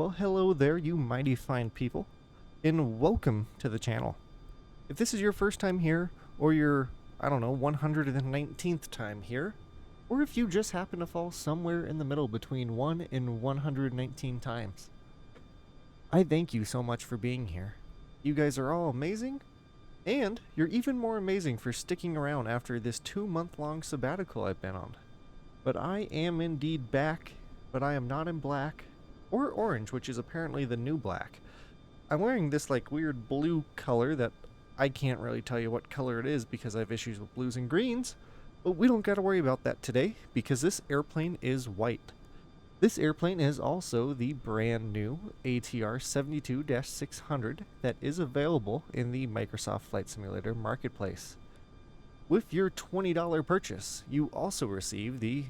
Well, hello there, you mighty fine people, and welcome to the channel. If this is your first time here, or your, I don't know, 119th time here, or if you just happen to fall somewhere in the middle between 1 and 119 times, I thank you so much for being here. You guys are all amazing, and you're even more amazing for sticking around after this 2-month-long sabbatical I've been on. But I am indeed back, but I am not in black, or orange, which is apparently the new black. I'm wearing this like weird blue color that I can't really tell you what color it is because I have issues with blues and greens, but we don't gotta worry about that today because this airplane is white. This airplane is also the brand new ATR 72-600 that is available in the Microsoft Flight Simulator Marketplace. With your $20 purchase, you also receive the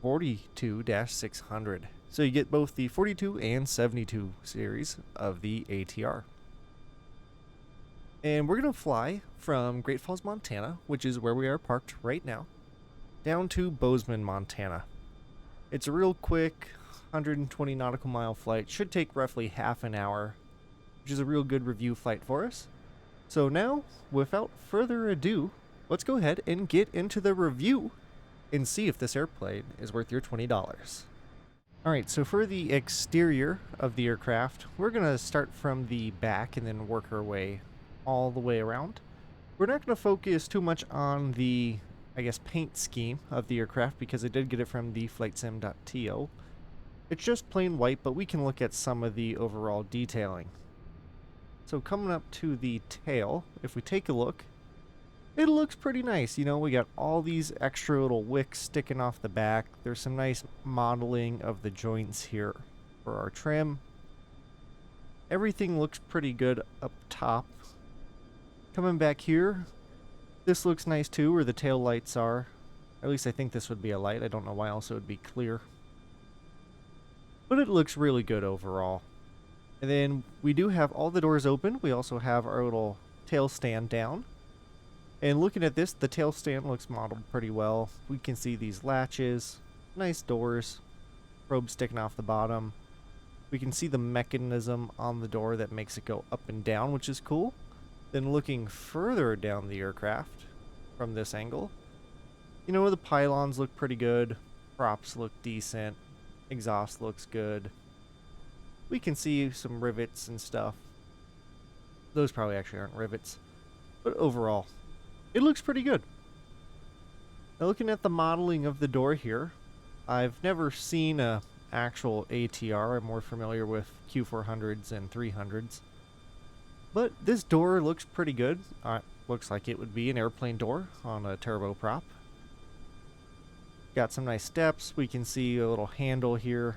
42-600. So you get both the 42 and 72 series of the ATR. And we're going to fly from Great Falls, Montana, which is where we are parked right now, down to Bozeman, Montana. It's a real quick 120 nautical mile flight. Should take roughly half an hour, which is a real good review flight for us. So now, without further ado, let's go ahead and get into the review and see if this airplane is worth your $20. Alright, so for the exterior of the aircraft, we're going to start from the back and then work our way all the way around. We're not going to focus too much on the, paint scheme of the aircraft because I did get it from the flightsim.to. It's just plain white, but we can look at some of the overall detailing. So coming up to the tail, if we take a look, it looks pretty nice. You know, we got all these extra little wicks sticking off the back. There's some nice modeling of the joints here for our trim. Everything looks pretty good up top. Coming back here, this looks nice too, where the tail lights are. At least I think this would be a light. I don't know why else it would be clear. But it looks really good overall. And then we do have all the doors open. We also have our little tail stand down. And looking at this, the tail stand looks modeled pretty well. We can see these latches, nice doors, probe sticking off the bottom. We can see the mechanism on the door that makes it go up and down, which is cool. Then looking further down the aircraft from this angle, you know, the pylons look pretty good, props look decent, exhaust looks good. We can see some rivets and stuff. Those probably actually aren't rivets, but overall, it looks pretty good. Now looking at the modeling of the door here, I've never seen a actual ATR. I'm more familiar with Q400s and 300s. But this door looks pretty good. Looks like it would be an airplane door on a turboprop. Got some nice steps. We can see a little handle here.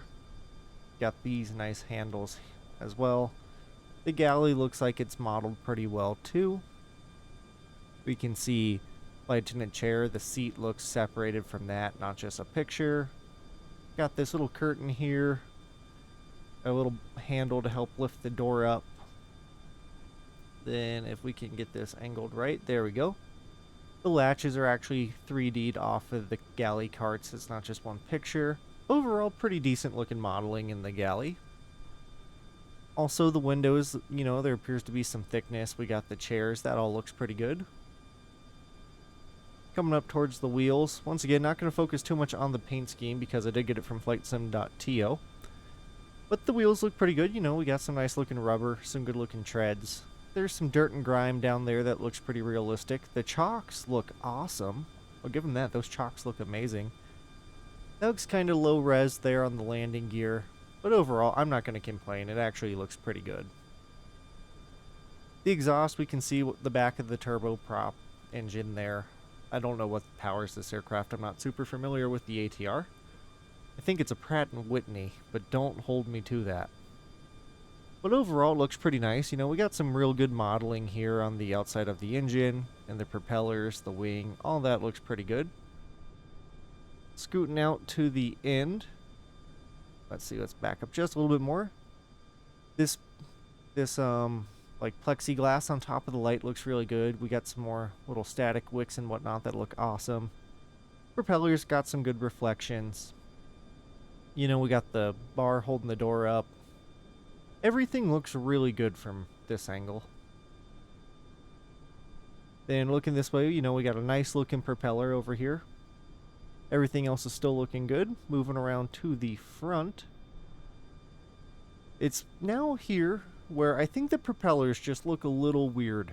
Got these nice handles as well. The galley looks like it's modeled pretty well too. We can see lieutenant chair. The seat looks separated from that, not just a picture. Got this little curtain here. A little handle to help lift the door up. Then if we can get this angled right, there we go. The latches are actually 3D'd off of the galley carts. It's not just one picture. Overall, pretty decent looking modeling in the galley. Also, the windows, you know, there appears to be some thickness. We got the chairs. That all looks pretty good. Coming up towards the wheels. Once again, not going to focus too much on the paint scheme because I did get it from flightsim.to. But the wheels look pretty good. You know, we got some nice looking rubber, some good looking treads. There's some dirt and grime down there that looks pretty realistic. The chocks look awesome. I'll give them that. Those chocks look amazing. That looks kind of low res there on the landing gear. But overall, I'm not going to complain. It actually looks pretty good. The exhaust, we can see the back of the turboprop engine there. I don't know what powers this aircraft. I'm not super familiar with the ATR. I think it's a Pratt & Whitney, but don't hold me to that. But overall, it looks pretty nice. You know, we got some real good modeling here on the outside of the engine and the propellers, the wing. All that looks pretty good. Scooting out to the end. Let's see, let's back up just a little bit more. This like plexiglass on top of the light looks really good. We got some more little static wicks and whatnot that look awesome. Propellers got some good reflections. You know, we got the bar holding the door up. Everything looks really good from this angle. Then looking this way, you know, we got a nice looking propeller over here. Everything else is still looking good. Moving around to the front. It's now here where I think the propellers just look a little weird.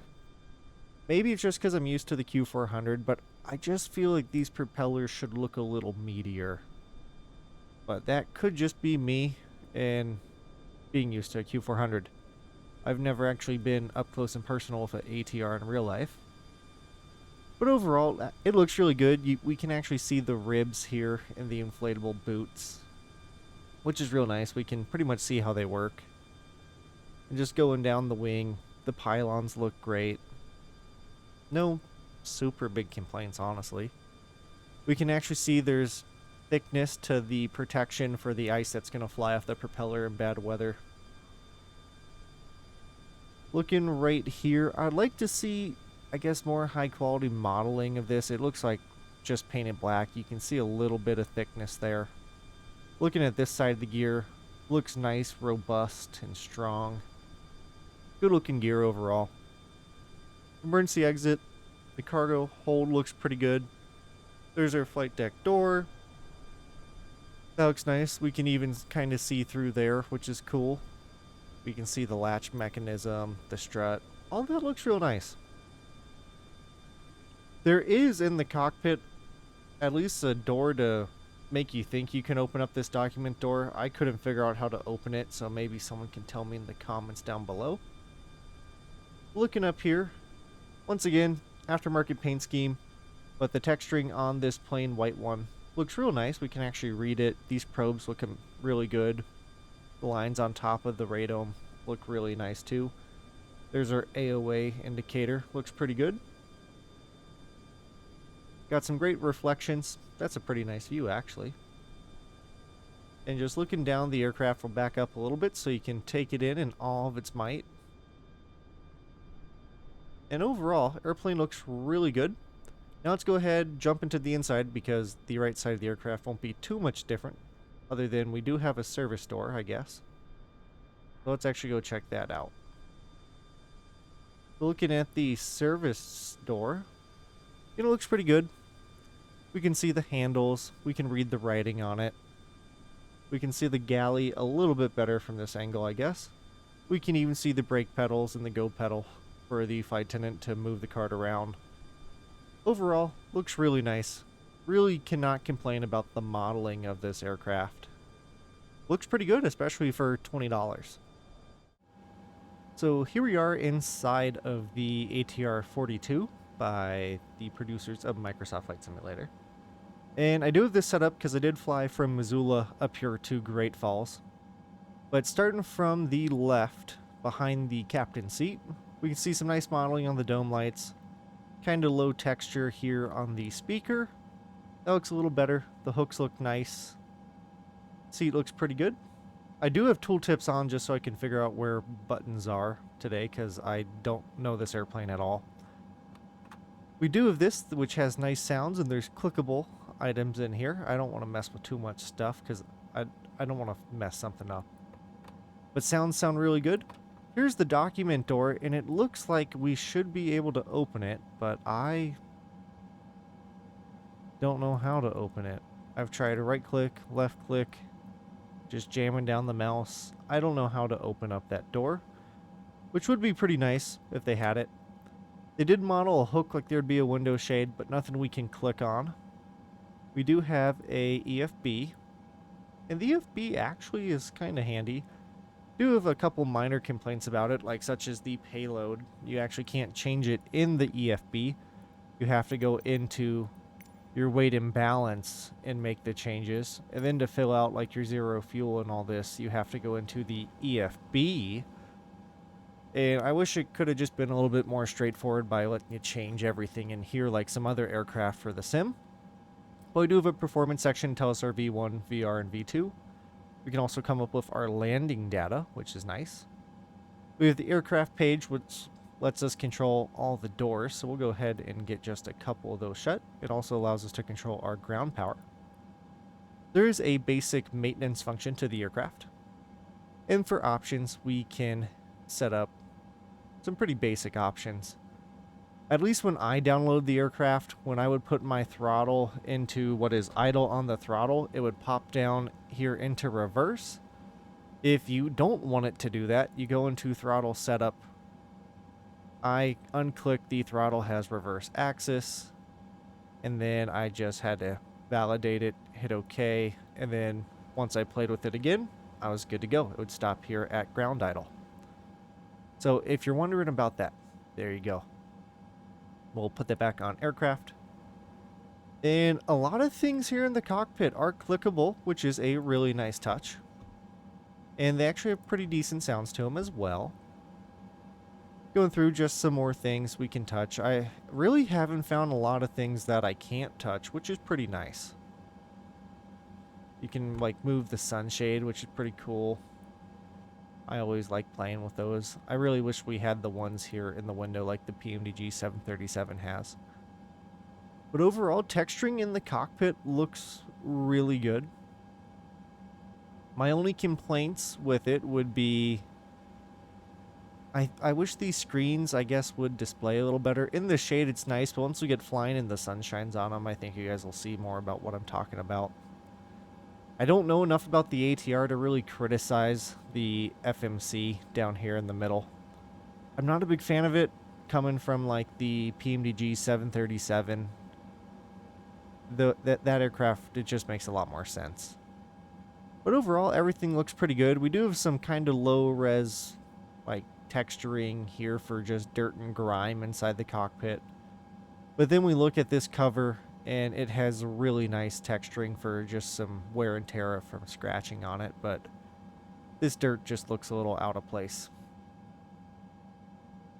Maybe it's just because I'm used to the Q400, but I just feel like these propellers should look a little meatier. But that could just be me and being used to a Q400. I've never actually been up close and personal with an ATR in real life. But overall, it looks really good. We can actually see the ribs here in the inflatable boots, which is real nice. We can pretty much see how they work. And just going down the wing, the pylons look great. No super big complaints, honestly. We can actually see there's thickness to the protection for the ice that's going to fly off the propeller in bad weather. Looking right here, I'd like to see, I guess, more high quality modeling of this. It looks like just painted black. You can see a little bit of thickness there. Looking at this side of the gear, looks nice, robust, and strong. Good looking gear overall. Emergency exit. The cargo hold looks pretty good. There's our flight deck door. That looks nice. We can even kind of see through there, which is cool. We can see the latch mechanism, the strut. All that looks real nice. There is in the cockpit at least a door to make you think you can open up this document door. I couldn't figure out how to open it, so maybe someone can tell me in the comments down below. Looking up here, once again, aftermarket paint scheme, but the texturing on this plain white one looks real nice. We can actually read it. These probes look really good. The lines on top of the radome look really nice too. There's our AOA indicator. Looks pretty good. Got some great reflections. That's a pretty nice view, actually. And just looking down, the aircraft will back up a little bit so you can take it in all of its might. And overall, airplane looks really good. Now let's go ahead, jump into the inside, because the right side of the aircraft won't be too much different, other than we do have a service door, I guess. So let's actually go check that out. Looking at the service door, it looks pretty good. We can see the handles. We can read the writing on it. We can see the galley a little bit better from this angle, I guess. We can even see the brake pedals and the go pedal for the flight attendant to move the cart around. Overall, looks really nice. Really cannot complain about the modeling of this aircraft. Looks pretty good, especially for $20. So here we are inside of the ATR 42 by the producers of Microsoft Flight Simulator. And I do have this set up because I did fly from Missoula up here to Great Falls. But starting from the left, behind the captain's seat, we can see some nice modeling on the dome lights. Kind of low texture here on the speaker. That looks a little better. The hooks look nice. Seat looks pretty good. I do have tooltips on just so I can figure out where buttons are today, because I don't know this airplane at all. We do have this, which has nice sounds, and there's clickable items in here. I don't want to mess with too much stuff because I don't want to mess something up. But sounds sound really good. Here's the document door, and it looks like we should be able to open it, but I don't know how to open it. I've tried a right click, left click, just jamming down the mouse. I don't know how to open up that door, which would be pretty nice if they had it. They did model a hook like there'd be a window shade, but nothing we can click on. We do have a EFB, and the EFB actually is kind of handy. Do have a couple minor complaints about it, like such as the payload. You actually can't change it in the EFB. You have to go into your weight and balance and make the changes. And then to fill out like your zero fuel and all this, you have to go into the EFB. And I wish it could have just been a little bit more straightforward by letting you change everything in here like some other aircraft for the sim. But we do have a performance section, tell us our V1, VR, and V2. We can also come up with our landing data, which is nice. We have the aircraft page, which lets us control all the doors, so we'll go ahead and get just a couple of those shut. It also allows us to control our ground power. There is a basic maintenance function to the aircraft. And for options, we can set up some pretty basic options. At least when I download the aircraft, when I would put my throttle into what is idle on the throttle, it would pop down here into reverse. If you don't want it to do that, you go into throttle setup. I unclick the throttle has reverse axis, and then I just had to validate it, hit OK, and then once I played with it again, I was good to go. It would stop here at ground idle. So if you're wondering about that, there you go. We'll put that back on aircraft. And a lot of things here in the cockpit are clickable, which is a really nice touch. And they actually have pretty decent sounds to them as well. Going through just some more things we can touch. I really haven't found a lot of things that I can't touch, which is pretty nice. You can like move the sunshade, which is pretty cool. I always like playing with those. I really wish we had the ones here in the window like the PMDG 737 has. But overall, texturing in the cockpit looks really good. My only complaints with it would be I wish these screens, I guess, would display a little better. In the shade, it's nice, but once we get flying and the sun shines on them, I think you guys will see more about what I'm talking about. I don't know enough about the ATR to really criticize the FMC down here in the middle. I'm not a big fan of it coming from like the PMDG 737. That aircraft, it just makes a lot more sense. But overall, everything looks pretty good. We do have some kind of low res like texturing here for just dirt and grime inside the cockpit. But then we look at this cover and it has really nice texturing for just some wear and tear from scratching on it, but this dirt just looks a little out of place.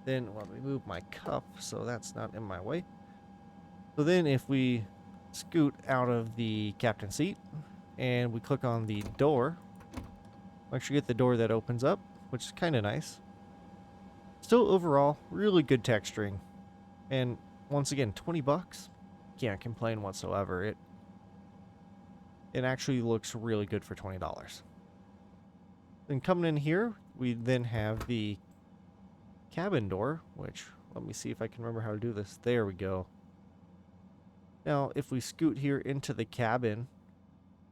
Then let me move my cup so that's not in my way. So then if we scoot out of the captain seat and we click on the door, we actually get the door that opens up, which is kind of nice. Still overall, really good texturing. And once again, 20 bucks. Can't complain whatsoever. It actually looks really good for $20. Then coming in here, we then have the cabin door, which, let me see if I can remember how to do this. There we go. Now, if we scoot here into the cabin,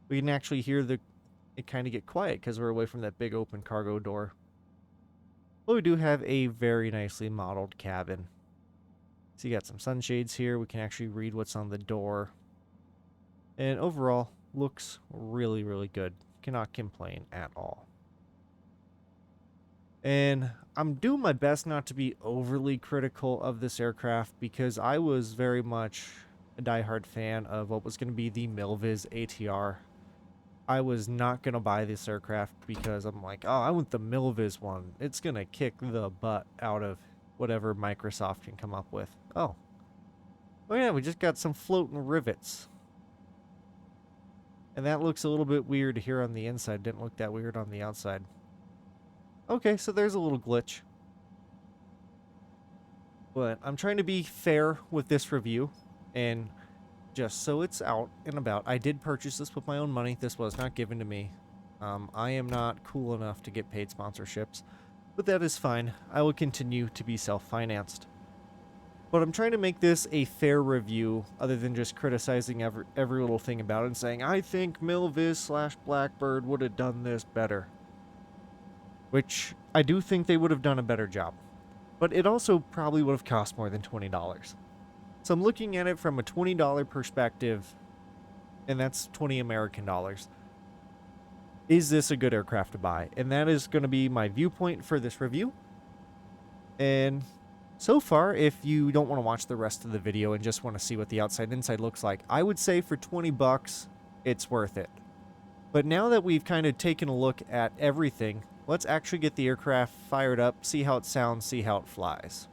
we can actually hear it kind of get quiet because we're away from that big open cargo door. But we do have a very nicely modeled cabin. So you got some sunshades here. We can actually read what's on the door. And overall, looks really, really good. Cannot complain at all. And I'm doing my best not to be overly critical of this aircraft because I was very much a diehard fan of what was going to be the MilViz ATR. I was not going to buy this aircraft because I'm like, oh, I want the MilViz one. It's going to kick the butt out of whatever Microsoft can come up with. Oh yeah, we just got some floating rivets. And that looks a little bit weird here on the inside. Didn't look that weird on the outside. Okay, so there's a little glitch. But I'm trying to be fair with this review. And just so it's out and about, I did purchase this with my own money. This was not given to me. I am not cool enough to get paid sponsorships. But that is fine. I will continue to be self-financed. But I'm trying to make this a fair review, other than just criticizing every little thing about it and saying, I think MilViz / Blackbird would have done this better. Which I do think they would have done a better job. But it also probably would have cost more than $20. So I'm looking at it from a $20 perspective, and that's 20 American dollars. Is this a good aircraft to buy? And that is going to be my viewpoint for this review. And so far, if you don't want to watch the rest of the video and just want to see what the outside inside looks like, I would say for 20 bucks, it's worth it. But now that we've kind of taken a look at everything, let's actually get the aircraft fired up, see how it sounds, see how it flies.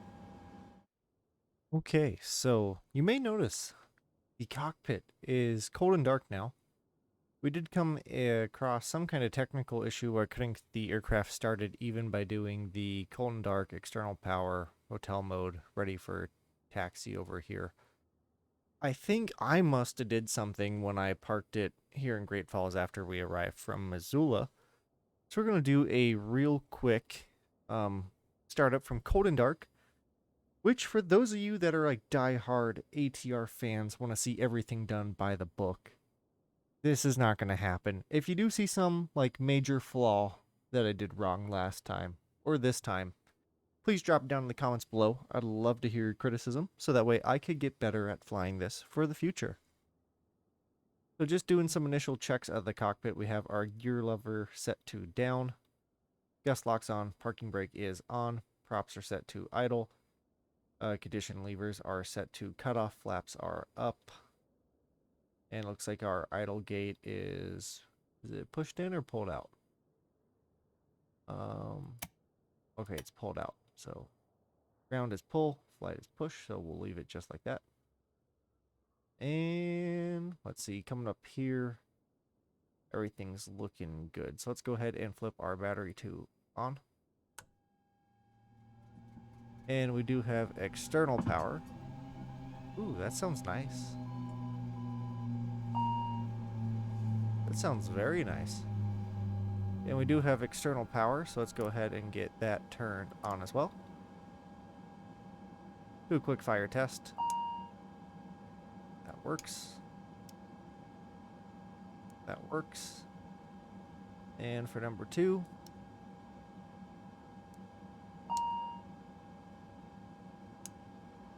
Okay, so you may notice the cockpit is cold and dark now. We did come across some kind of technical issue where I couldn't get the aircraft started even by doing the cold and dark external power hotel mode ready for taxi over here. I think I must have did something when I parked it here in Great Falls after we arrived from Missoula. So we're going to do a real quick startup from Cold and Dark, which for those of you that are like die-hard ATR fans want to see everything done by the book, this is not going to happen. If you do see some like major flaw that I did wrong last time or this time, please drop down in the comments below. I'd love to hear your criticism so that way I could get better at flying this for the future. So just doing some initial checks out of the cockpit, we have our gear lever set to down, gust locks on, parking brake is on, props are set to idle, condition levers are set to cutoff, flaps are up, and it looks like our idle gate is it pushed in or pulled out? Okay, it's pulled out. So ground is pull, flight is push, so we'll leave it just like that. And let's see, coming up here, everything's looking good. So let's go ahead and flip our battery to on. And we do have external power. Ooh, that sounds nice. That sounds very nice. And we do have external power, so let's go ahead and get that turned on as well. Do a quick fire test. That works. That works. And for number 2,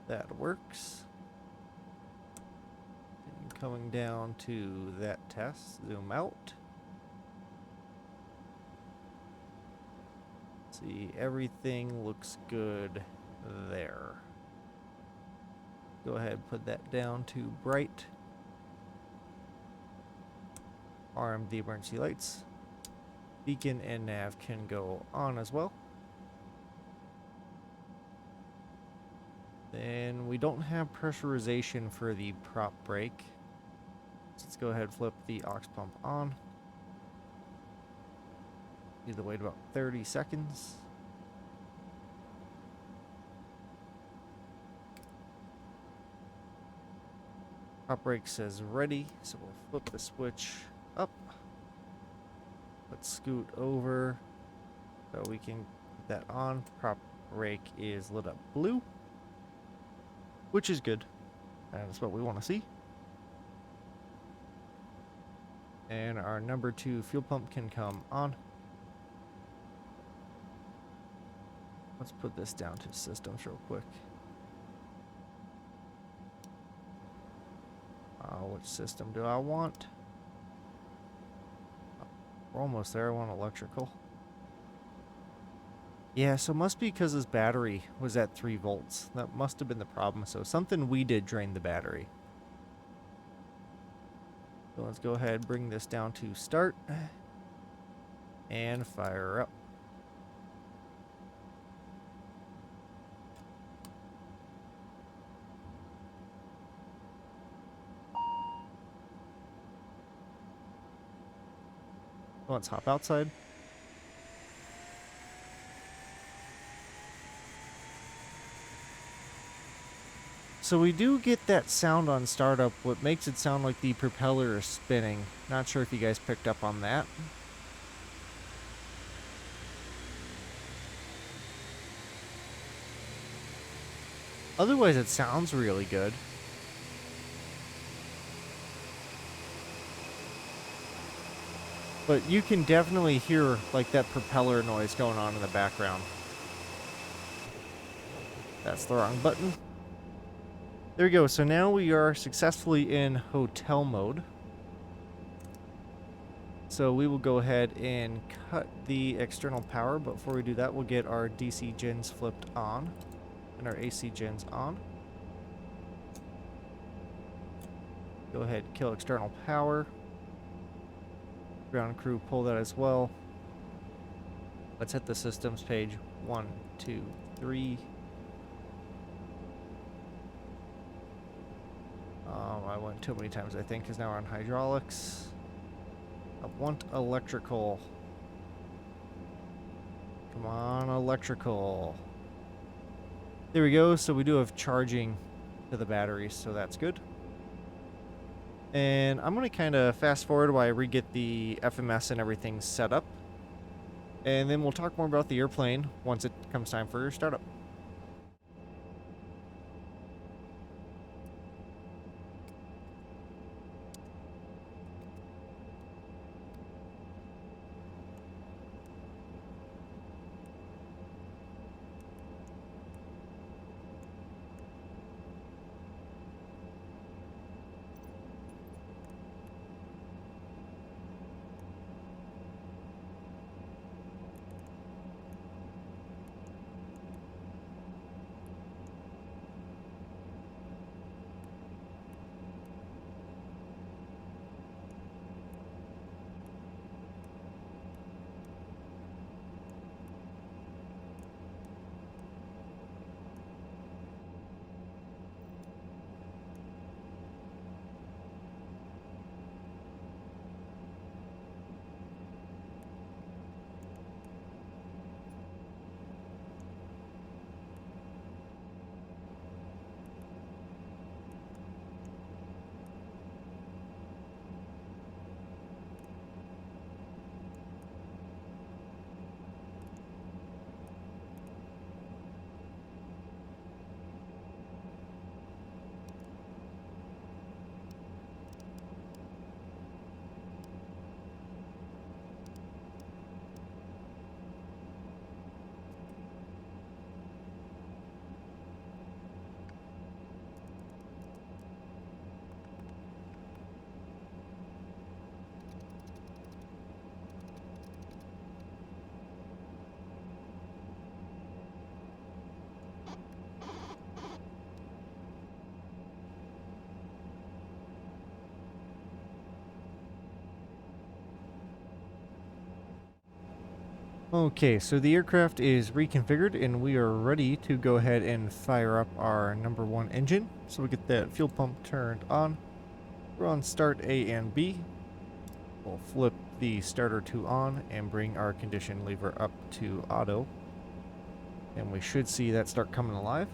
that works. And coming down to that test, zoom out. See, everything looks good there. Go ahead and put that down to bright. Arm the emergency lights. Beacon and nav can go on as well. Then we don't have pressurization for the prop brake. So let's go ahead and flip the aux pump on. Need to wait about 30 seconds. Prop brake says ready, so we'll flip the switch up. Let's scoot over so we can put that on. Prop brake is lit up blue, which is good. And that's what we want to see. And our number 2 fuel pump can come on. Let's put this down to systems real quick. Which system do I want? We're almost there. I want electrical. Yeah, so it must be because his battery was at 3 volts. That must have been the problem. So something we did drained the battery. So let's go ahead and bring this down to start. And fire up. Let's hop outside. So we do get that sound on startup, what makes it sound like the propeller is spinning. Not sure if you guys picked up on that. Otherwise, it sounds really good. But you can definitely hear like that propeller noise going on in the background. That's the wrong button. There we go. So now we are successfully in hotel mode. So we will go ahead and cut the external power. But before we do that, we'll get our DC gens flipped on and our AC gens on. Go ahead, kill external power. Ground crew, pull that as well. Let's hit the systems page. 1, 2, 3. I went too many times, I think, because now we're on hydraulics. I want electrical. Come on, electrical. There we go. So we do have charging to the batteries, so that's good. And I'm going to kind of fast forward while I re-get the FMS and everything set up. And then we'll talk more about the airplane once it comes time for startup. Okay, so the aircraft is reconfigured and we are ready to go ahead and fire up our number 1 engine. So we get that fuel pump turned on. We're on start A and B. We'll flip the starter to on and bring our condition lever up to auto. And we should see that start coming alive.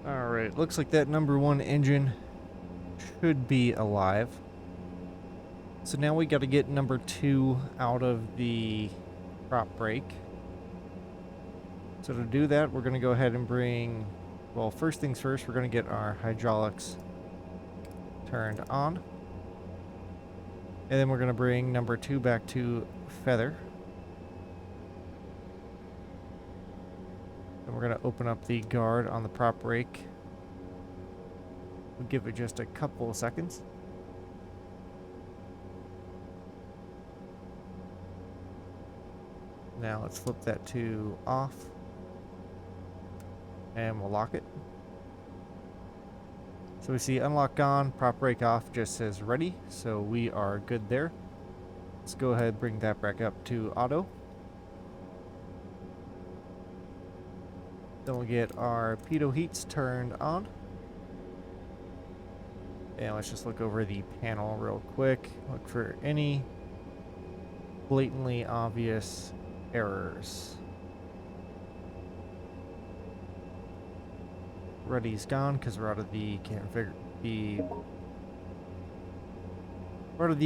Alright, looks like that number 1 engine should be alive. So now we got to get number 2 out of the prop brake. So to do that, we're going to go ahead and bring, well, first things first, we're going to get our hydraulics turned on. And then we're going to bring number 2 back to feather. And we're going to open up the guard on the prop brake. We'll give it just a couple of seconds. Now let's flip that to off. And we'll lock it. So we see unlock on, prop brake off, just says ready. So we are good there. Let's go ahead and bring that back up to auto. Then we'll get our pitot heats turned on. And let's just look over the panel real quick. Look for any blatantly obvious errors. Ready's gone because we're out of the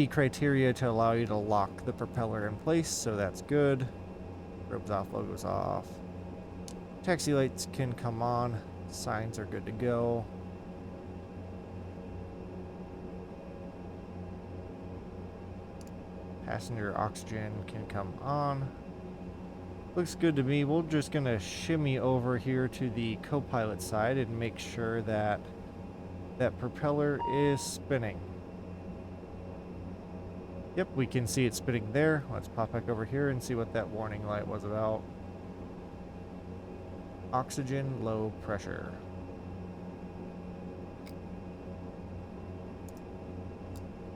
criteria to allow you to lock the propeller in place, so that's good. Ropes off, logos off. Taxi lights can come on. Signs are good to go. Passenger oxygen can come on. Looks good to me. We're just gonna shimmy over here to the co-pilot side and make sure that that propeller is spinning. Yep, we can see it spinning there. Let's pop back over here and see what that warning light was about. Oxygen, low pressure.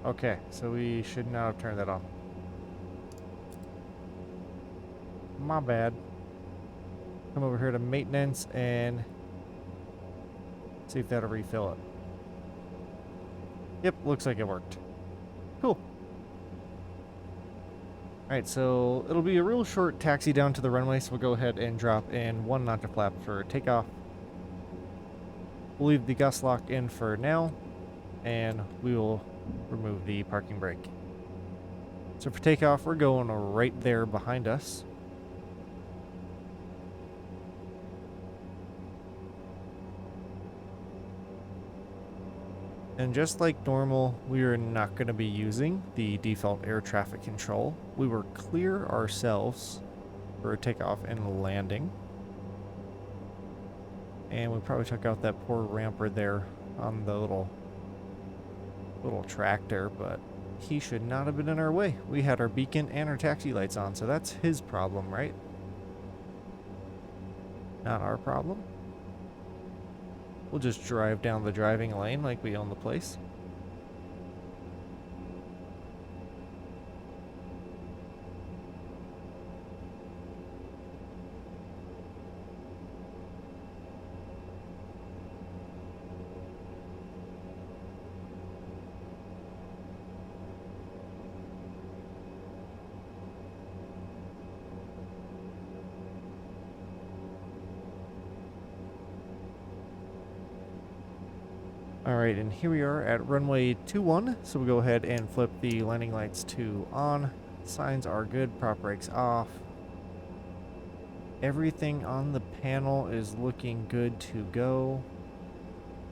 Okay, so we should now have turned that off. My bad. Come over here to maintenance and see if that'll refill it. Yep, looks like it worked. Cool. Alright, so it'll be a real short taxi down to the runway, so we'll go ahead and drop in 1 notch of flap for takeoff. We'll leave the gust lock in for now, and we will remove the parking brake. So for takeoff, we're going right there behind us. And just like normal, we are not going to be using the default air traffic control. We will clear ourselves for takeoff and landing. And we probably took out that poor ramper there on the little tractor, but he should not have been in our way. We had our beacon and our taxi lights on, so that's his problem, right? Not our problem. We'll just drive down the driving lane like we own the place. Alright, and here we are at runway 21, so we'll go ahead and flip the landing lights to on. Signs are good, prop brakes off. Everything on the panel is looking good to go.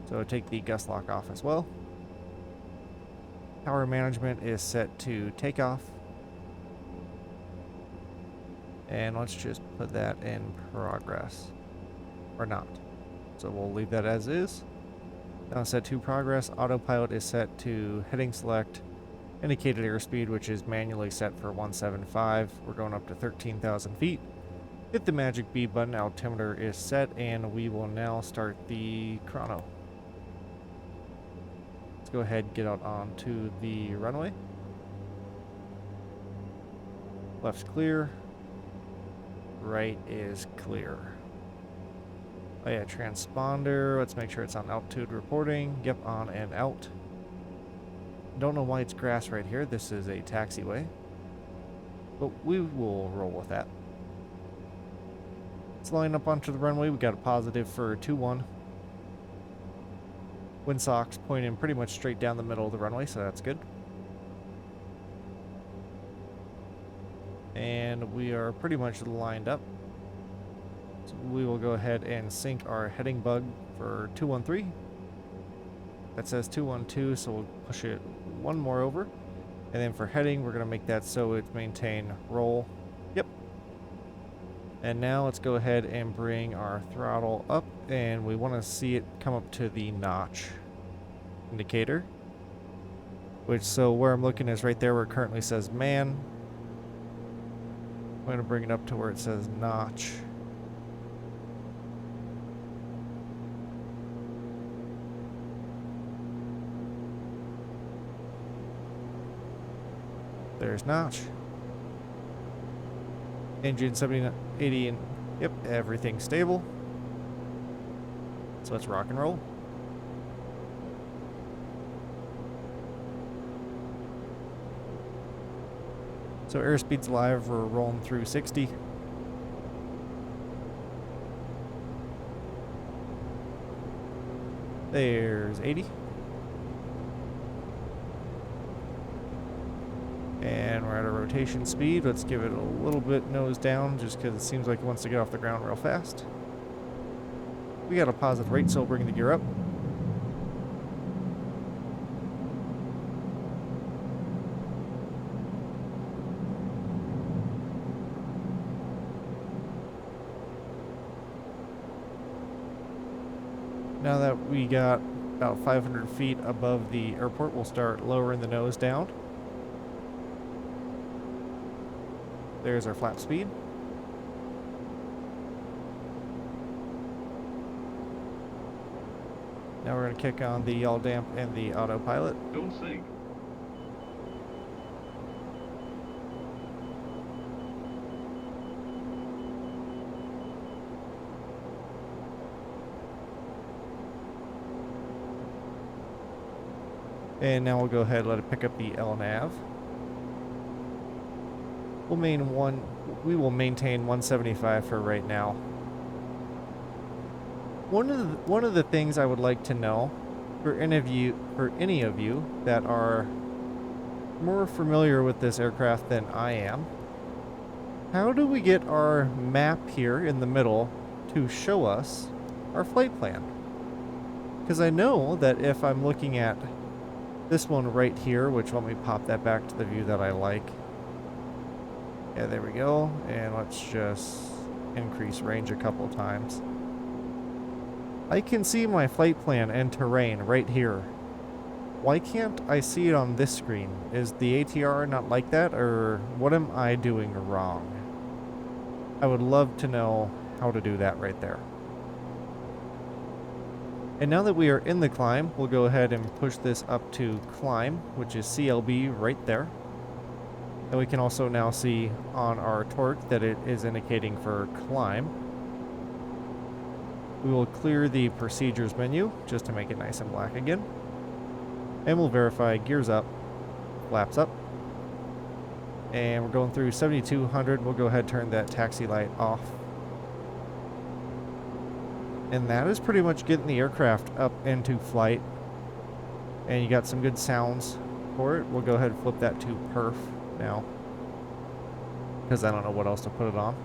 So take the gust lock off as well. Power management is set to takeoff. And let's just put that in progress. Or not. So we'll leave that as is. Now set to progress. Autopilot is set to heading select. Indicated airspeed, which is manually set for 175. We're going up to 13,000 feet. Hit the magic B button. Altimeter is set, and we will now start the chrono. Let's go ahead and get out onto the runway. Left's clear. Right is clear. Oh yeah, transponder. Let's make sure it's on altitude reporting. Yep, on and out. Don't know why it's grass right here. This is a taxiway. But we will roll with that. Let's line up onto the runway. We got a positive for 2-1. Windsocks pointing pretty much straight down the middle of the runway, so that's good. And we are pretty much lined up. So we will go ahead and sync our heading bug for 213. That says 212, so we'll push it one more over. And then for heading, we're going to make that so it's maintain roll. Yep. And now let's go ahead and bring our throttle up, and we want to see it come up to the notch indicator. Which, so where I'm looking is right there where it currently says man. I'm going to bring it up to where it says notch. There's notch. Engine 70, 80, and yep, everything's stable. So let's rock and roll. So airspeed's live, we're rolling through 60. There's 80. And we're at a rotation speed. Let's give it a little bit nose down just because it seems like it wants to get off the ground real fast. We got a positive rate, so we'll bring the gear up. Now that we got about 500 feet above the airport, we'll start lowering the nose down. There's our flap speed. Now we're going to kick on the yaw damp and the autopilot. Don't sink. And now we'll go ahead and let it pick up the LNAV. We will maintain 175 for right now. One of the things I would like to know for any of you that are more familiar with this aircraft than I am, how do we get our map here in the middle to show us our flight plan? Because I know that if I'm looking at this one right here, which let me pop that back to the view that I like. Yeah, there we go. And let's just increase range a couple times. I can see my flight plan and terrain right here. Why can't I see it on this screen? Is the ATR not like that, or what am I doing wrong? I would love to know how to do that right there. And now that we are in the climb, we'll go ahead and push this up to climb, which is CLB right there. And we can also now see on our torque that it is indicating for climb. We will clear the procedures menu just to make it nice and black again. And we'll verify gears up, flaps up. And we're going through 7200. We'll go ahead and turn that taxi light off. And that is pretty much getting the aircraft up into flight. And you got some good sounds for it. We'll go ahead and flip that to perf now, because I don't know what else to put it on.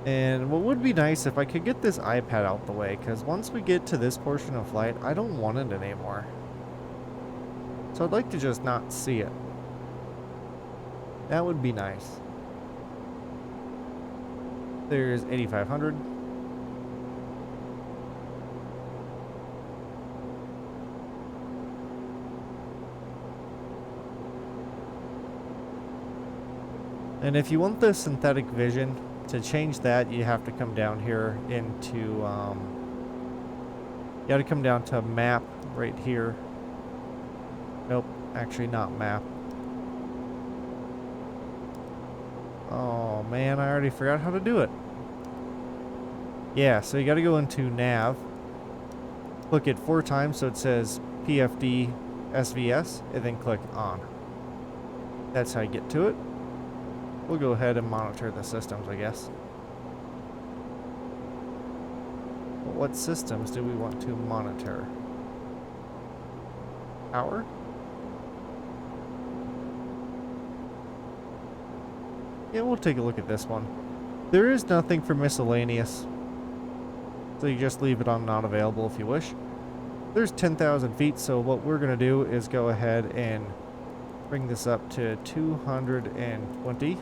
And what would be nice if I could get this iPad out the way, because once we get to this portion of flight, I don't want it anymore. So I'd like to just not see it. That would be nice. There's 8500. And if you want the synthetic vision, to change that, you have to come down here into, you got to come down to map right here. Nope, actually not map. Oh man, I already forgot how to do it. Yeah, so you got to go into nav, click it 4 times so it says PFD SVS, and then click on. That's how you get to it. We'll go ahead and monitor the systems, I guess. But what systems do we want to monitor? Power? Yeah, we'll take a look at this one. There is nothing for miscellaneous, so you just leave it on not available if you wish. There's 10,000 feet, so what we're going to do is go ahead and bring this up to 220.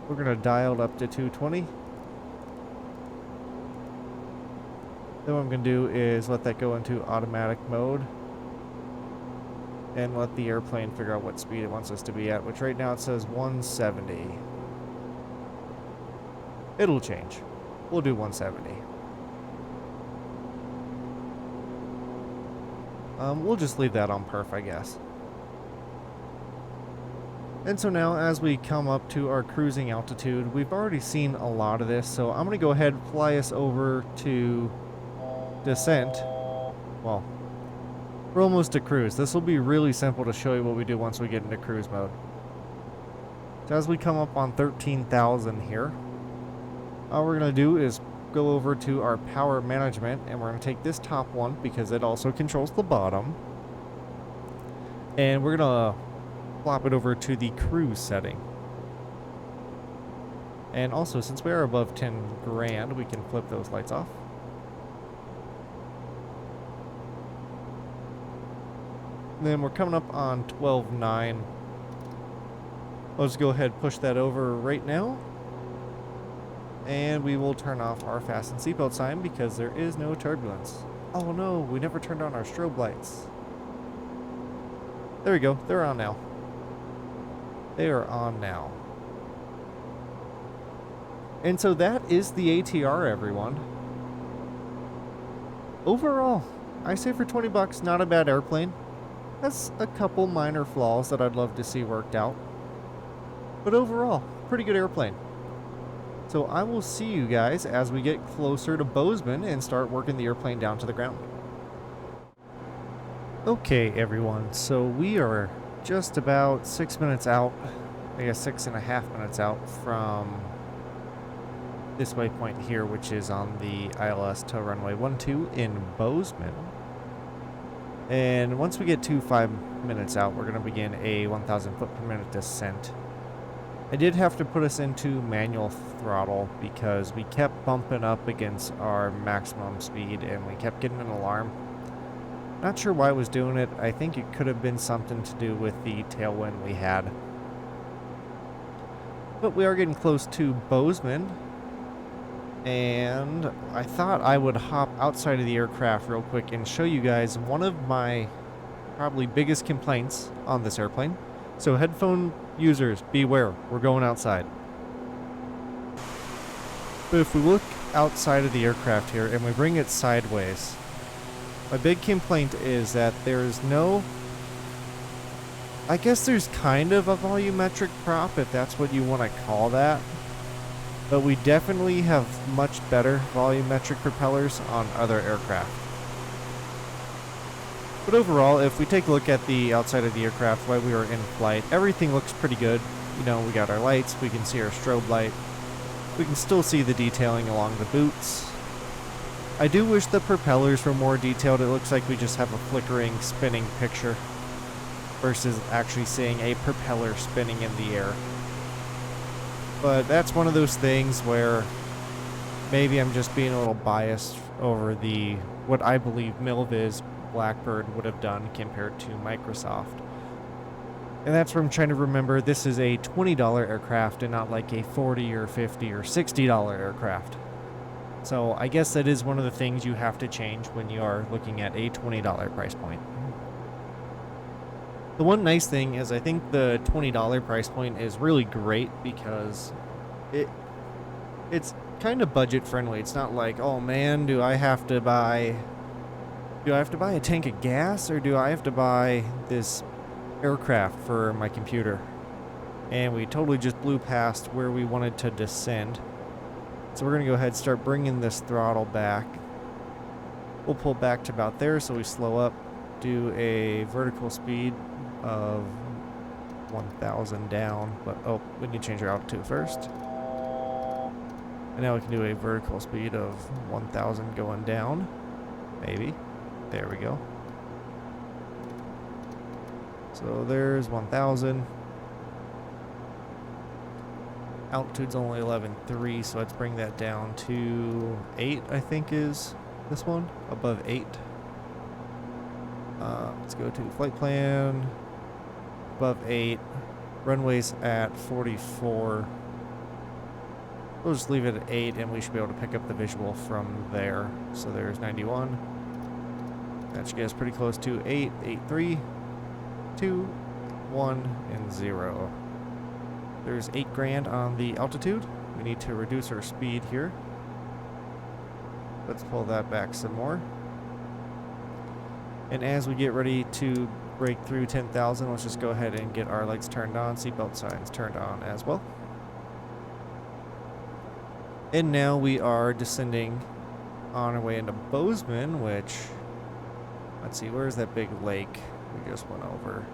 We're going to dial it up to 220. Then what I'm going to do is let that go into automatic mode and let the airplane figure out what speed it wants us to be at, which right now it says 170. It'll change. We'll do 170. We'll just leave that on perf, I guess. And so now as we come up to our cruising altitude, we've already seen a lot of this, so I'm going to go ahead and fly us over to descent. Well, we're almost to cruise. This will be really simple to show you what we do once we get into cruise mode. So as we come up on 13,000 here, all we're going to do is go over to our power management, and we're going to take this top one because it also controls the bottom. And we're going to flop it over to the cruise setting. And also, since we are above 10 grand, we can flip those lights off. And then we're coming up on 12.9. Let's go ahead and push that over right now. And we will turn off our fasten seatbelt sign because there is no turbulence. Oh no, we never turned on our strobe lights. There we go, they're on now. They are on now. And so that is the ATR, everyone. Overall, I say for 20 bucks, not a bad airplane. Has a couple minor flaws that I'd love to see worked out. But overall, pretty good airplane. So I will see you guys as we get closer to Bozeman and start working the airplane down to the ground. Okay, everyone, so we are just about 6 minutes out, I guess 6.5 minutes out from this waypoint here, which is on the ILS to runway 12 in Bozeman. And once we get to 5 minutes out, we're going to begin a 1,000 foot per minute descent. I did have to put us into manual throttle because we kept bumping up against our maximum speed and we kept getting an alarm. Not sure why I was doing it. I think it could have been something to do with the tailwind we had. But we are getting close to Bozeman. And I thought I would hop outside of the aircraft real quick and show you guys one of my probably biggest complaints on this airplane. So headphone users, beware, we're going outside. But if we look outside of the aircraft here and we bring it sideways, my big complaint is that there's no, I guess there's kind of a volumetric prop, if that's what you want to call that. But we definitely have much better volumetric propellers on other aircraft. But overall, if we take a look at the outside of the aircraft while we were in flight, everything looks pretty good. You know, we got our lights, we can see our strobe light. We can still see the detailing along the boots. I do wish the propellers were more detailed. It looks like we just have a flickering, spinning picture versus actually seeing a propeller spinning in the air. But that's one of those things where maybe I'm just being a little biased over what I believe MilViz Blackbird would have done compared to Microsoft. And that's where I'm trying to remember this is a $20 aircraft and not like a $40 or $50 or $60 aircraft. So I guess that is one of the things you have to change when you are looking at a $20 price point. The one nice thing is I think the $20 price point is really great because it's kind of budget friendly. It's not like, oh man, do I have to buy a tank of gas or do I have to buy this aircraft for my computer? And we totally just blew past where we wanted to descend. So we're going to go ahead and start bringing this throttle back. We'll pull back to about there so we slow up, do a vertical speed of 1,000 down, but oh, we need to change our altitude first. And now we can do a vertical speed of 1,000 going down, maybe. There we go. So there's 1,000. Altitude's only 11.3, so let's bring that down to 8, I think is this one, above 8. Let's go to flight plan, above 8, runways at 44. We'll just leave it at 8 and we should be able to pick up the visual from there. So there's 91. That should get us pretty close to 8, 8, 3, 2, 1, and 0. There's 8 grand on the altitude. We need to reduce our speed here. Let's pull that back some more. And as we get ready to break through 10,000, let's just go ahead and get our lights turned on, seatbelt signs turned on as well. And now we are descending on our way into Bozeman, which, let's see, where's that big lake we just went over?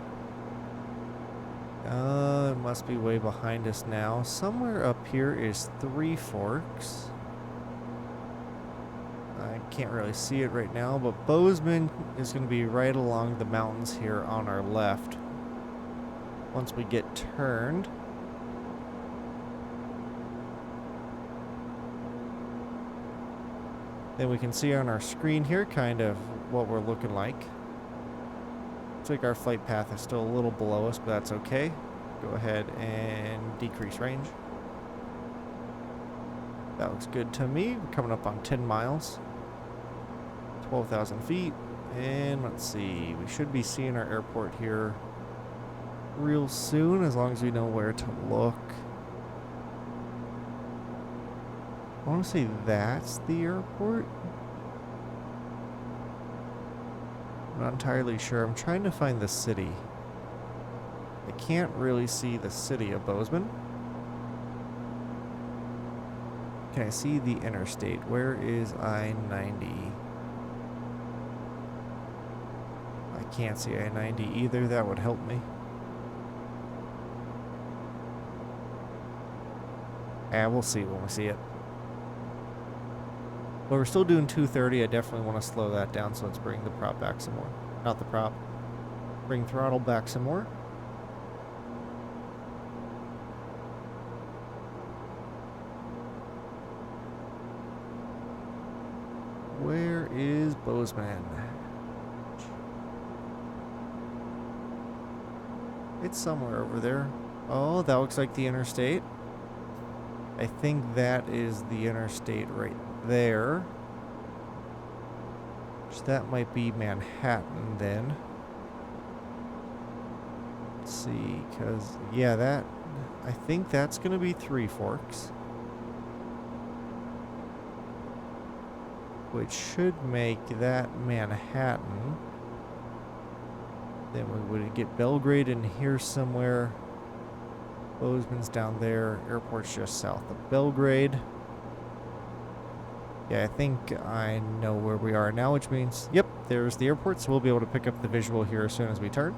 It must be way behind us now. Somewhere up here is Three Forks. I can't really see it right now, but Bozeman is going to be right along the mountains here on our left. Once we get turned. Then we can see on our screen here kind of what we're looking like. Looks like our flight path is still a little below us, but that's okay. Go ahead and decrease range. That looks good to me. We're coming up on 10 miles. 12,000 feet. And let's see, we should be seeing our airport here real soon, as long as we know where to look. I want to say that's the airport. I'm not entirely sure. I'm trying to find the city. I can't really see the city of Bozeman. can I see the interstate? Where is I-90? I can't see I-90 either. That would help me. Yeah, we'll see when we see it. But we're still doing 230. I definitely want to slow that down, so let's bring the prop back some more. Not the prop. Bring throttle back some more. Where is Bozeman? It's somewhere over there. Oh, that looks like the interstate. I think that is the interstate right there. So that might be Manhattan then. Let's see, because, yeah, that, I think that's going to be Three Forks. Which should make that Manhattan. Then we would get Belgrade in here somewhere. Bozeman's down there. Airport's just south of Belgrade. Yeah, I think I know where we are now, which means, yep, there's the airport, so we'll be able to pick up the visual here as soon as we turn.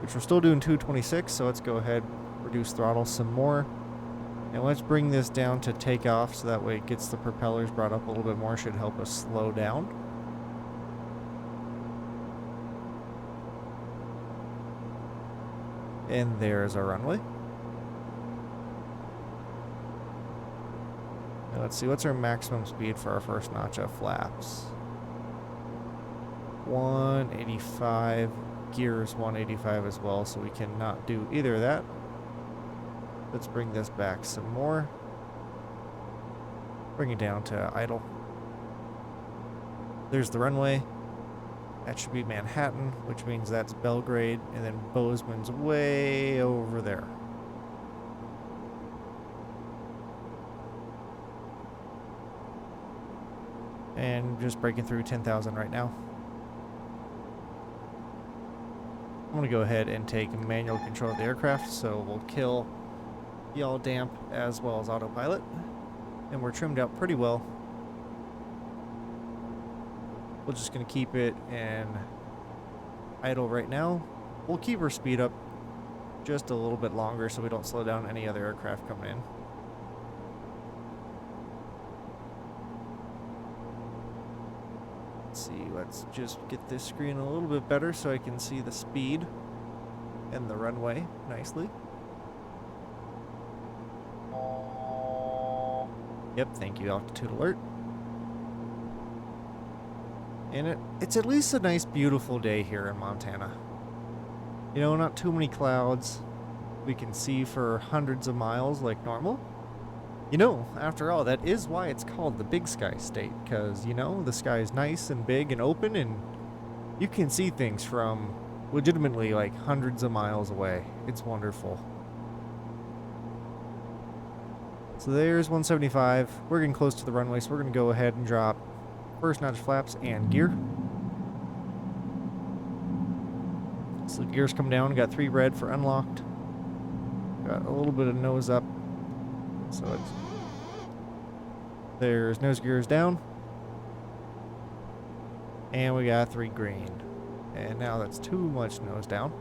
Which we're still doing 226, so let's go ahead, reduce throttle some more. And let's bring this down to takeoff, so that way it gets the propellers brought up a little bit more, should help us slow down. And there's our runway. Now let's see, what's our maximum speed for our first notch of flaps? 185, gears 185 as well, so we cannot do either of that. Let's bring this back some more. Bring it down to idle. There's the runway. That should be Manhattan, which means that's Belgrade, and then Bozeman's way over there. And just breaking through 10,000 right now. I'm going to go ahead and take manual control of the aircraft, so we'll kill yaw damp as well as autopilot. And we're trimmed out pretty well. We're just going to keep it in idle right now. We'll keep our speed up just a little bit longer so we don't slow down any other aircraft coming in. Let's see, let's just get this screen a little bit better so I can see the speed and the runway nicely. Yep, thank you, altitude alert. And it's at least a nice, beautiful day here in Montana. You know, not too many clouds. We can see for hundreds of miles like normal. You know, after all, that is why it's called the Big Sky State. Because, you know, the sky is nice and big and open, and you can see things from legitimately like hundreds of miles away. It's wonderful. So there's 175. We're getting close to the runway, so we're going to go ahead and drop first notch flaps and gear. So the gears come down. Got 3 red for unlocked. Got a little bit of nose up. So it's there's nose gears down. And we got 3 green. And now that's too much nose down.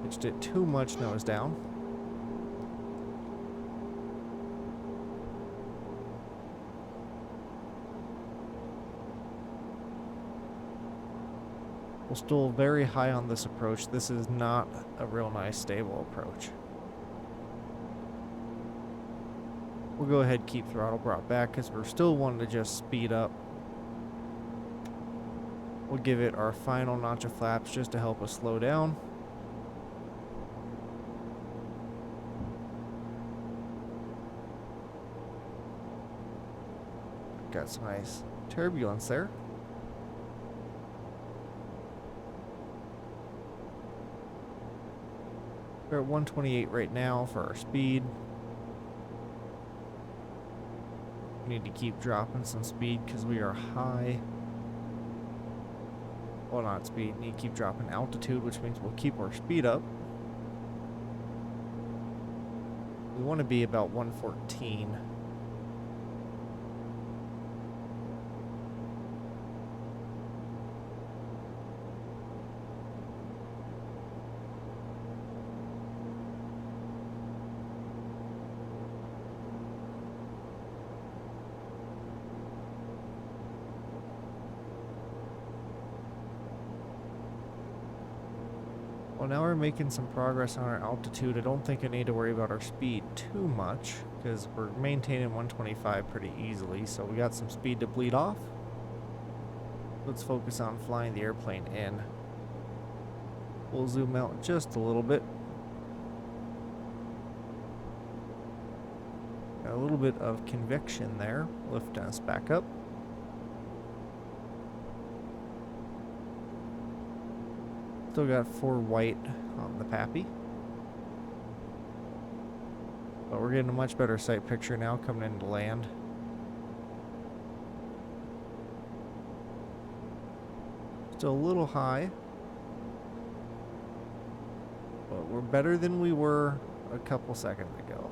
Pitched it too much nose down. We're still very high on this approach. This is not a real nice stable approach. We'll go ahead and keep throttle brought back because we're still wanting to just speed up. We'll give it our final notch of flaps just to help us slow down. Got some nice turbulence there. We're at 128 right now for our speed. We need to keep dropping some speed because we are high. Well, not speed. Need to keep dropping altitude, which means we'll keep our speed up. We want to be about 114. Well, now we're making some progress on our altitude. I don't think I need to worry about our speed too much because we're maintaining 125 pretty easily. So we got some speed to bleed off. Let's focus on flying the airplane in. We'll zoom out just a little bit. Got a little bit of convection there, lifting us back up. Still got 4 white on the Pappy. But we're getting a much better sight picture now coming into land. Still a little high. But we're better than we were a couple seconds ago.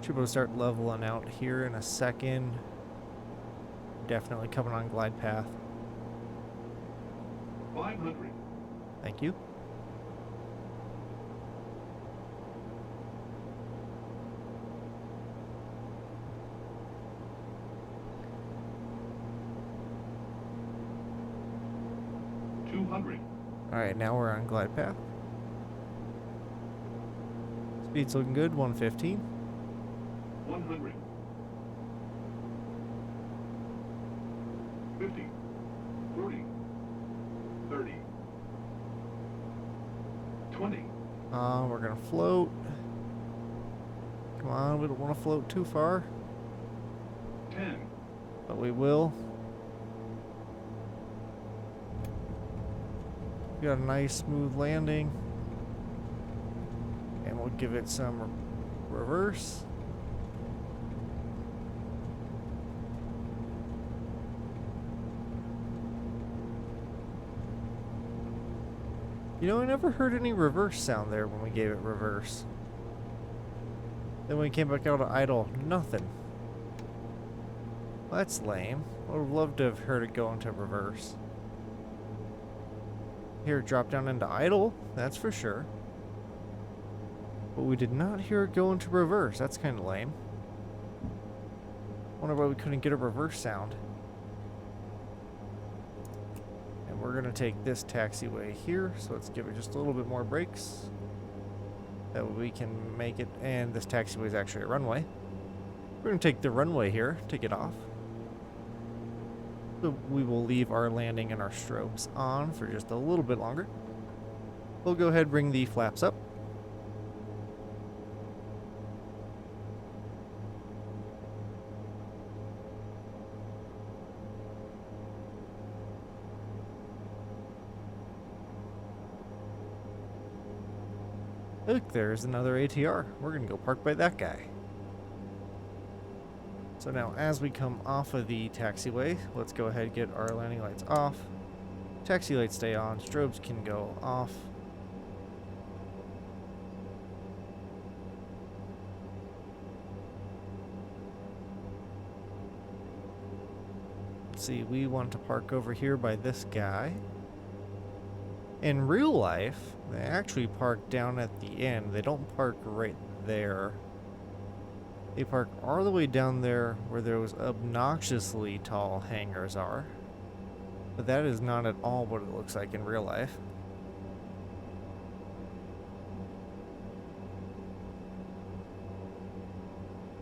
Should be able to start leveling out here in a second. Definitely coming on glide path. 500. Thank you. Alright, now we're on glide path. Speed's looking good, 115. 100. 50. 40. 30. 20. We're gonna float. Come on, we don't want to float too far. 10. But we will. We got a nice smooth landing. And we'll give it some reverse. You know, I never heard any reverse sound there when we gave it reverse. Then when we came back out of idle, nothing. Well, that's lame. I would have loved to have heard it go into reverse. Hear it drop down into idle, that's for sure. But we did not hear it go into reverse. That's kind of lame. Wonder why we couldn't get a reverse sound. And we're gonna take this taxiway here, so let's give it just a little bit more brakes. That way we can make it, and this taxiway is actually a runway. We're gonna take the runway here to get off. So we will leave our landing and our strobes on for just a little bit longer. We'll go ahead and bring the flaps up. Look, there's another ATR. We're gonna go park by that guy. So now as we come off of the taxiway, let's go ahead and get our landing lights off. Taxi lights stay on, strobes can go off. Let's see, we want to park over here by this guy. In real life, they actually park down at the end. They don't park right there. They park all the way down there where those obnoxiously tall hangars are. But that is not at all what it looks like in real life.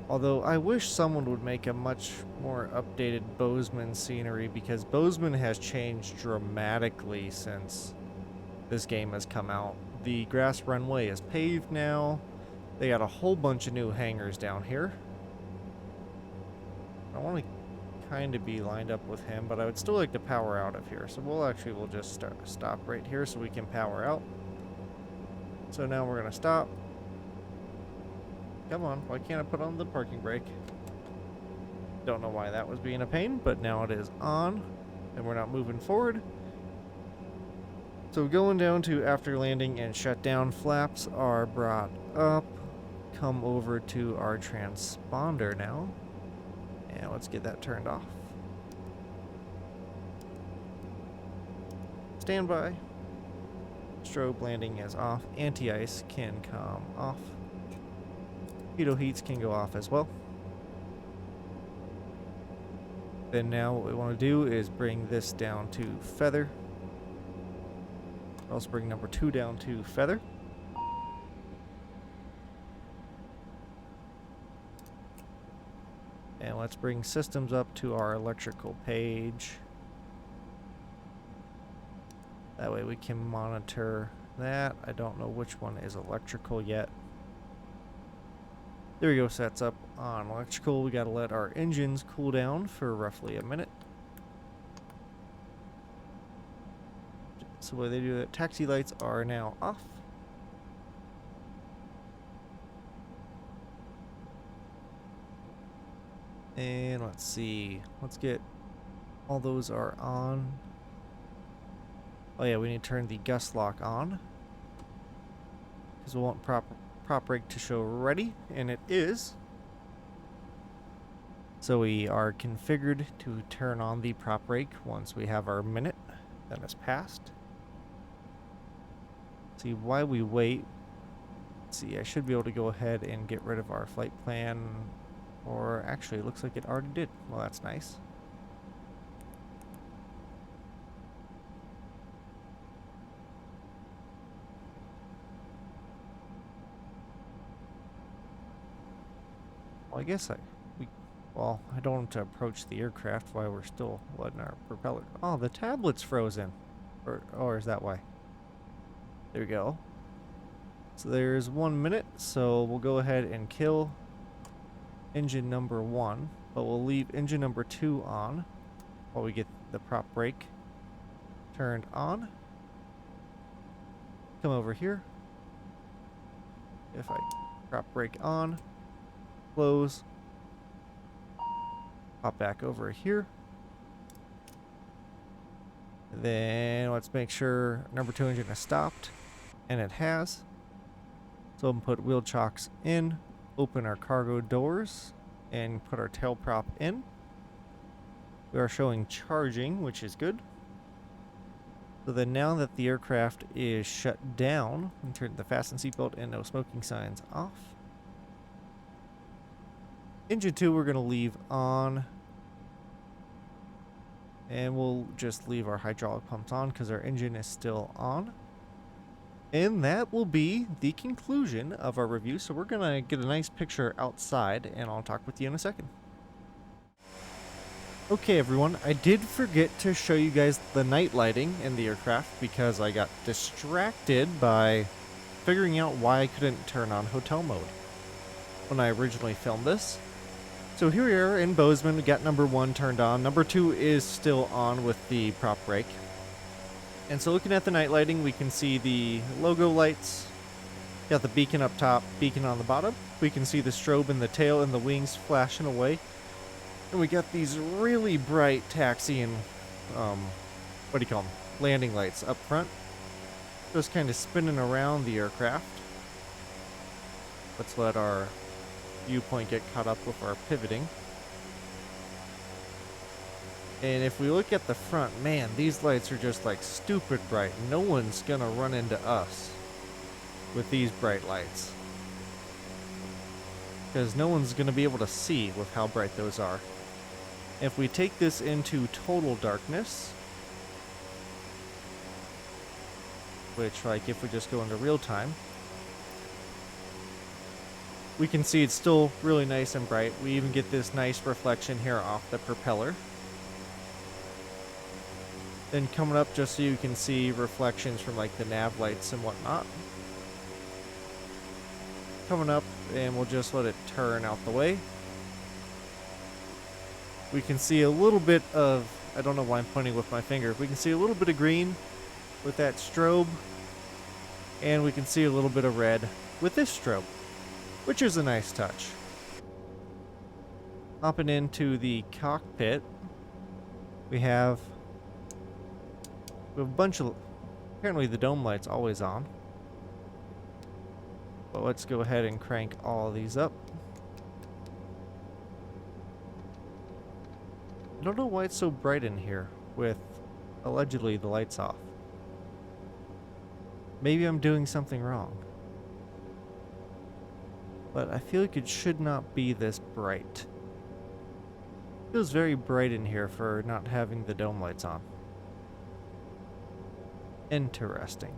Although I wish someone would make a much more updated Bozeman scenery, because Bozeman has changed dramatically since this game has come out. The grass runway is paved now. They got a whole bunch of new hangars down here. I want to kind of be lined up with him, but I would still like to power out of here. So we'll just stop right here so we can power out. So now we're going to stop. Come on, why can't I put on the parking brake? Don't know why that was being a pain, but now it is on, and we're not moving forward. So So going down to after landing and shutdown, flaps are brought up. Come over to our transponder now. And let's get that turned off. Standby. Strobe landing is off. Anti-ice can come off. Pitot heats can go off as well. Then now what we want to do is bring this down to feather. Also bring number 2 down to feather. And let's bring systems up to our electrical page. That way we can monitor that. I don't know which one is electrical yet. There we go, sets up on electrical. We gotta let our engines cool down for roughly a minute. So what they do that, taxi lights are now off. And let's see, let's get all those are on. Oh yeah, we need to turn the gust lock on because we want prop brake to show ready, and it is. So we are configured to turn on the prop brake once we have our minute that has passed. See, while we wait, let's see, I should be able to go ahead and get rid of our flight plan, or actually it looks like it already did. Well, that's nice. Well, I guess well, I don't want to approach the aircraft while we're still letting our propeller. Oh, the tablet's frozen. Or is that why? There we go. So there's 1 minute, so we'll go ahead and kill engine number 1, but we'll leave engine number 2 on while we get the prop brake turned on. Come over here. If I prop brake on, close, pop back over here. Then let's make sure number 2 engine has stopped, and it has. So I'm put wheel chocks in, open our cargo doors, and put our tail prop in. We are showing charging, which is good. So then now that the aircraft is shut down, we turn the fasten seatbelt and no smoking signs off. Engine 2 we're going to leave on. And we'll just leave our hydraulic pumps on because our engine is still on. And that will be the conclusion of our review. So we're going to get a nice picture outside, and I'll talk with you in a second. Okay, everyone, I did forget to show you guys the night lighting in the aircraft because I got distracted by figuring out why I couldn't turn on hotel mode when I originally filmed this. So here we are in Bozeman. We got number 1 turned on. Number 2 is still on with the prop brake. And so looking at the night lighting, we can see the logo lights. Got the beacon up top, beacon on the bottom. We can see the strobe in the tail and the wings flashing away. And we got these really bright taxi and, what do you call them? Landing lights up front. Just kind of spinning around the aircraft. Let's let our viewpoint get caught up with our pivoting. And if we look at the front, man, these lights are just like stupid bright. No one's gonna run into us with these bright lights, because no one's gonna be able to see with how bright those are. If we take this into total darkness, which, like, if we just go into real time, we can see it's still really nice and bright. We even get this nice reflection here off the propeller. Then coming up, just so you can see reflections from like the nav lights and whatnot. Coming up, and we'll just let it turn out the way. We can see a little bit of, I don't know why I'm pointing with my finger. We can see a little bit of green with that strobe. And we can see a little bit of red with this strobe, which is a nice touch. Hopping into the cockpit, we have a bunch of Apparently the dome light's always on. But let's go ahead and crank all these up. I don't know why it's so bright in here with allegedly the lights off. Maybe I'm doing something wrong. But I feel like it should not be this bright. It feels very bright in here for not having the dome lights on. Interesting.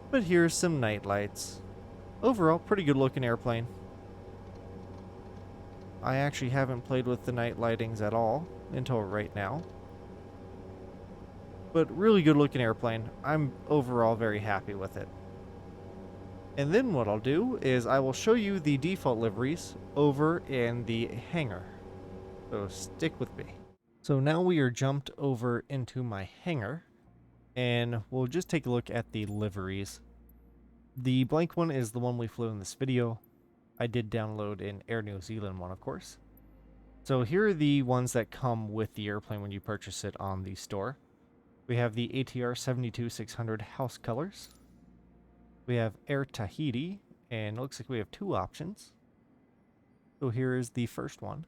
But here's some night lights. Overall, pretty good looking airplane. I actually haven't played with the night lightings at all until right now. But really good looking airplane. I'm overall very happy with it. And then what I'll do is I will show you the default liveries over in the hangar. So stick with me. So now we are jumped over into my hangar. And we'll just take a look at the liveries. The blank one is the one we flew in this video. I did download an Air New Zealand one, of course. So here are the ones that come with the airplane when you purchase it on the store. We have the ATR 72-600 house colors. We have Air Tahiti, and it looks like we have two options. So here is the first one.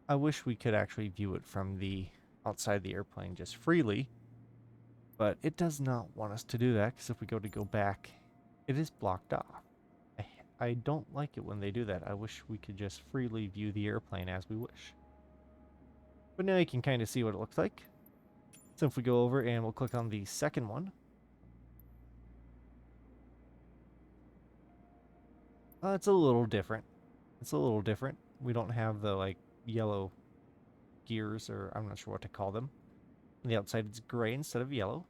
I wish we could actually view it from the outside the airplane just freely, but it does not want us to do that because if we go back, it is blocked off. I don't like it when they do that. I wish we could just freely view the airplane as we wish. But now you can kind of see what it looks like. So if we go over and we'll click on the second one. It's a little different. It's a little different. We don't have the like yellow gears, or I'm not sure what to call them. On the outside it's gray instead of yellow.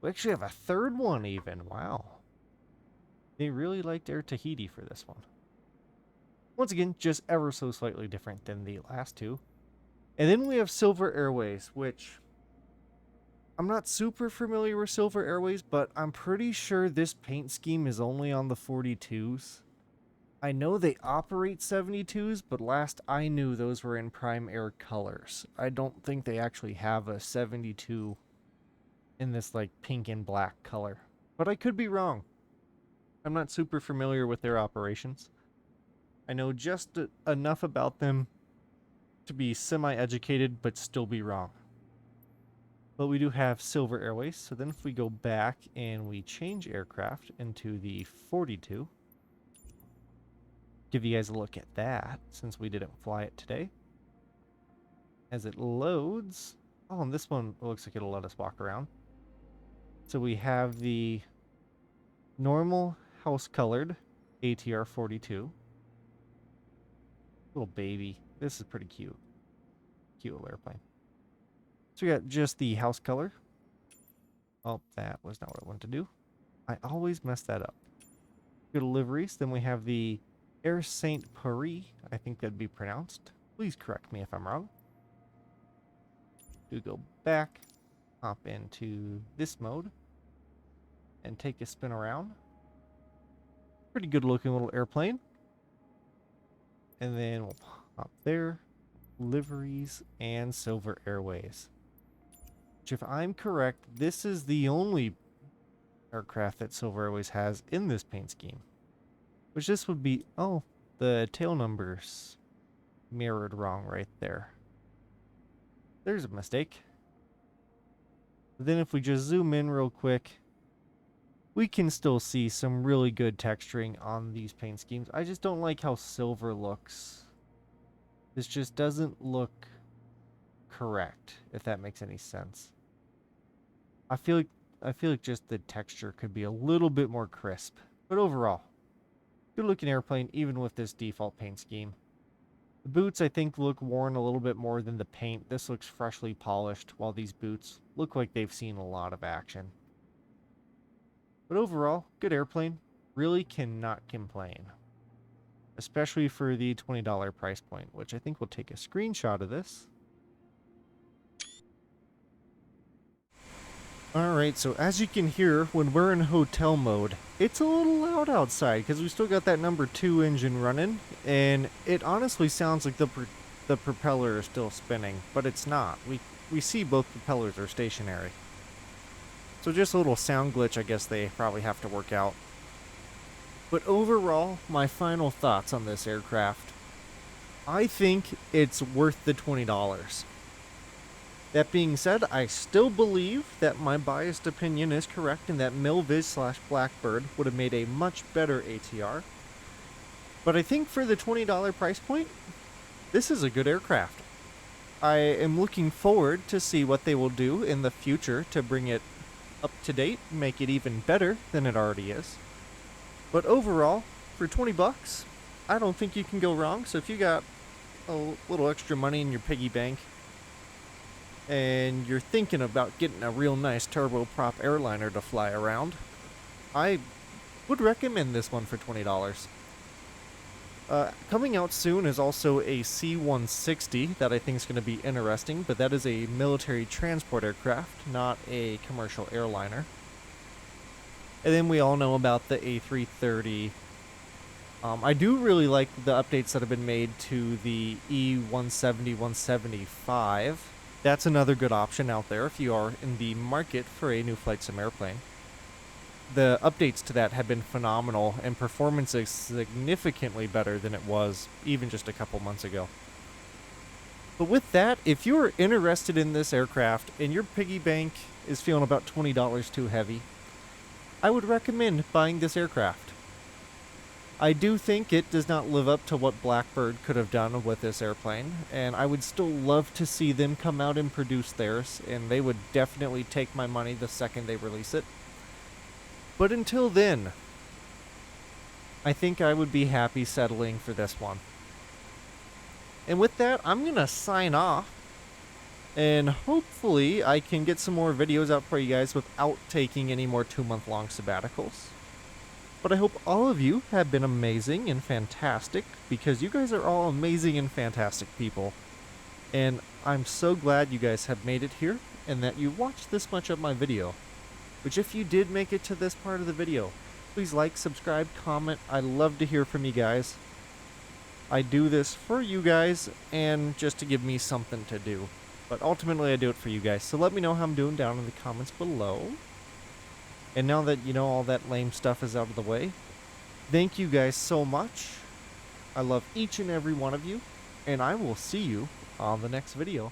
We actually have a third one even. Wow. They really liked Air Tahiti for this one. Once again, just ever so slightly different than the last two. And then we have Silver Airways, which I'm not super familiar with Silver Airways, but I'm pretty sure this paint scheme is only on the 42s. I know they operate 72s, but last I knew those were in Prime Air colors. I don't think they actually have a 72 in this like pink and black color. But I could be wrong. I'm not super familiar with their operations. I know just enough about them to be semi-educated, but still be wrong. But we do have Silver Airways, so then if we go back and we change aircraft into the 42, give you guys a look at that, since we didn't fly it today. As it loads, oh, and this one looks like it'll let us walk around. So we have the normal house-colored ATR 42. Little baby. This is pretty cute. Cute little airplane. So we got just the house color. Oh, that was not what I wanted to do. I always mess that up. Go to liveries. Then we have the Air Saint Paris. I think that'd be pronounced. Please correct me if I'm wrong. Do go back. Hop into this mode. And take a spin around. Pretty good looking little airplane. And then we'll pop there. Liveries and Silver Airways. Which, if I'm correct, this is the only aircraft that Silver Airways has in this paint scheme. Which this would be... Oh, the tail numbers mirrored wrong right there. There's a mistake. But then if we just zoom in real quick, we can still see some really good texturing on these paint schemes. I just don't like how silver looks. This just doesn't look correct, if that makes any sense. I feel like just the texture could be a little bit more crisp. But overall, good looking airplane even with this default paint scheme. The boots I think look worn a little bit more than the paint. This looks freshly polished, while these boots look like they've seen a lot of action. But overall, good airplane. Really cannot complain. Especially for the $20 price point, which I think we'll take a screenshot of this. Alright, so as you can hear, when we're in hotel mode, it's a little loud outside because we still got that number 2 engine running, and it honestly sounds like the propeller is still spinning, but it's not. We see both propellers are stationary. So just a little sound glitch I guess they probably have to work out. But overall, my final thoughts on this aircraft. I think it's worth the $20. That being said, I still believe that my biased opinion is correct and that MilViz / Blackbird would have made a much better ATR. But I think for the $20 price point, this is a good aircraft. I am looking forward to see what they will do in the future to bring it up to date, make it even better than it already is. But overall, for 20 bucks, I don't think you can go wrong. So if you got a little extra money in your piggy bank and you're thinking about getting a real nice turboprop airliner to fly around, I would recommend this one for $20. Coming out soon is also a C-160 that I think is going to be interesting, but that is a military transport aircraft, not a commercial airliner. And then we all know about the A330. I do really like the updates that have been made to the E-170, 175. That's another good option out there if you are in the market for a new flight sim airplane. The updates to that have been phenomenal, and performance is significantly better than it was even just a couple months ago. But with that, if you're interested in this aircraft and your piggy bank is feeling about $20 too heavy, I would recommend buying this aircraft. I do think it does not live up to what Blackbird could have done with this airplane, and I would still love to see them come out and produce theirs, and they would definitely take my money the second they release it. But until then, I think I would be happy settling for this one. And with that, I'm going to sign off. And hopefully I can get some more videos out for you guys without taking any more 2-month-long sabbaticals. But I hope all of you have been amazing and fantastic, because you guys are all amazing and fantastic people. And I'm so glad you guys have made it here and that you watched this much of my video. Which, if you did make it to this part of the video, please like, subscribe, comment. I love to hear from you guys. I do this for you guys and just to give me something to do. But ultimately I do it for you guys. So let me know how I'm doing down in the comments below. And now that you know all that lame stuff is out of the way, thank you guys so much. I love each and every one of you, and I will see you on the next video.